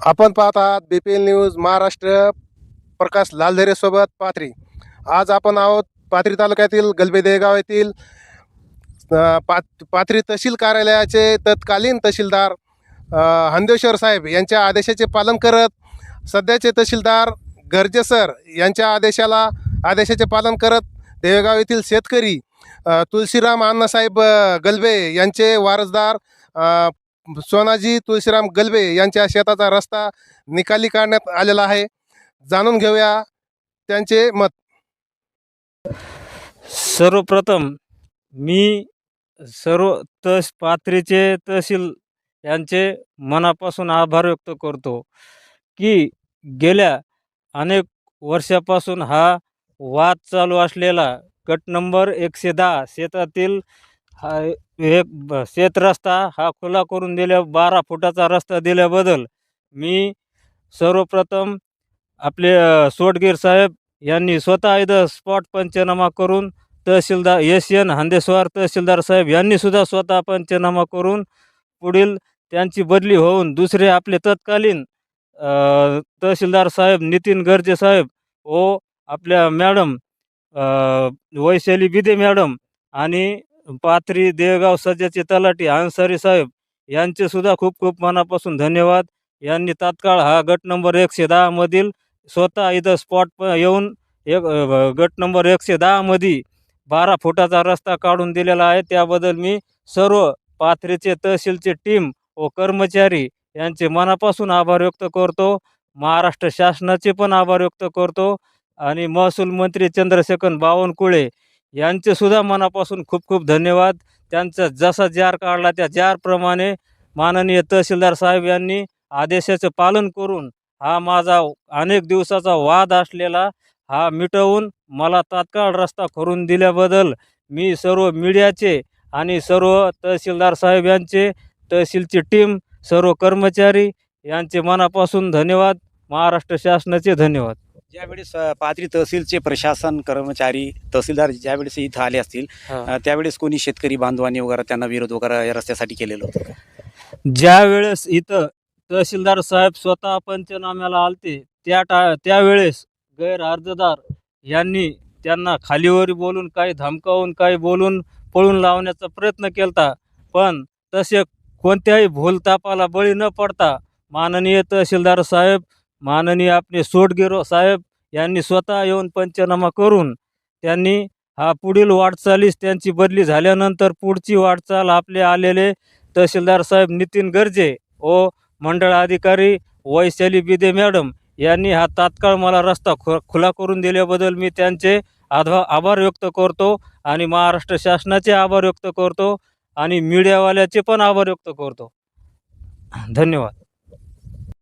आपण पाहत आहात BPL न्यूज महाराष्ट्र. प्रकाश लालधरे सोबत पाथरी. आज आपण आहोत पाथरी तालुक्यातील गलबेदेगाव येथील पाथरी तहसील कार्यालयाचे तत्कालीन तहसीलदार हंदेश्वर साहेब यांच्या आदेशाचे पालन करत सध्याचे तहसीलदार गर्जे सर यांच्या आदेशाचे पालन करत देवेगाव येथील शेतकरी तुळशीराम अण्णासाहेब गलबे यांचे वारसदार सोनाजी तुळशीराम गलबे यांच्या शेताचा रस्ता निकाली काढण्यात आलेला आहे. जाणून घेऊया त्यांचे मत. सर्वप्रथम मी सर्व पाथरीचे तहसील यांचे मनापासून आभार व्यक्त करतो की गेल्या अनेक वर्षापासून हा वाद चालू असलेला गट नंबर 110 शेतातील हा एक शेत रस्ता हा खुला करून दिल्या 12 फुटाचा रस्ता दिल्याबद्दल मी सर्वप्रथम आपले सोडगीर साहेब यांनी स्वतः इथं स्पॉट पंचनामा करून तहसीलदार SN हंदेश्वर तहसीलदार साहेब यांनीसुद्धा स्वतः पंचनामा करून पुढील त्यांची बदली होऊन दुसरे आपले तत्कालीन तहसीलदार साहेब नितीन गर्जे साहेब व आपल्या मॅडम वैशाली बिदे मॅडम आणि पाथरी देवगाव सज्जाचे तलाठी अन्सारी साहेब यांचेसुद्धा खूप खूप मनापासून धन्यवाद. यांनी तात्काळ हा गट नंबर 110 मधील स्वतः इथं स्पॉट येऊन गट नंबर 110 मध्ये 12 फुटाचा रस्ता काढून दिलेला आहे. त्याबद्दल मी सर्व पाथरीचे तहसीलचे टीम व कर्मचारी यांचे मनापासून आभार व्यक्त करतो. महाराष्ट्र शासनाचे पण आभार व्यक्त करतो आणि महसूल मंत्री चंद्रशेखर बावनकुळे यांचेसुद्धा मनापासून खूप खूप धन्यवाद. त्यांचा जसा जार काढला त्या जारप्रमाणे माननीय तहसीलदार साहेब यांनी आदेशाचं पालन करून हा माझा अनेक दिवसाचा वाद असलेला हा मिटवून मला तात्काळ रस्ता करून दिल्याबद्दल मी सर्व मीडियाचे आणि सर्व तहसीलदार साहेब यांचे, तहसीलची टीम, सर्व कर्मचारी यांचे मनापासून धन्यवाद. महाराष्ट्र शासनाचे धन्यवाद. ज्यावेळेस पाथरी तहसीलचे प्रशासन कर्मचारी तहसीलदार ज्यावेळेस इथं आले असतील त्यावेळेस कोणी शेतकरी बांधवांनी वगैरे त्यांना विरोध वगैरे या रस्त्यासाठी केलेलं होतं? ज्यावेळेस इथं तहसीलदार साहेब स्वतः पंचनाम्याला आलते त्यावेळेस गैर अर्जदार यांनी त्यांना खालीवर बोलून काही धमकावून काही बोलून पळून लावण्याचा प्रयत्न केला, पण तसे कोणत्याही भूलतापाला बळी न पडता माननीय तहसीलदार साहेब, माननीय आपले सोडगीर साहेब यांनी स्वतः येऊन पंचनामा करून त्यांनी हा पुढील वाटचालीस त्यांची बदली झाल्यानंतर पुढची वाटचाल आपले आलेले तहसीलदार साहेब नितीन गर्जे व मंडळ अधिकारी वैशाली बिदे मॅडम यांनी हा तात्काळ मला रस्ता खुला करून दिल्याबद्दल मी त्यांचे आभार व्यक्त करतो आणि महाराष्ट्र शासनाचे आभार व्यक्त करतो आणि मीडियावाल्याचे पण आभार व्यक्त करतो. धन्यवाद.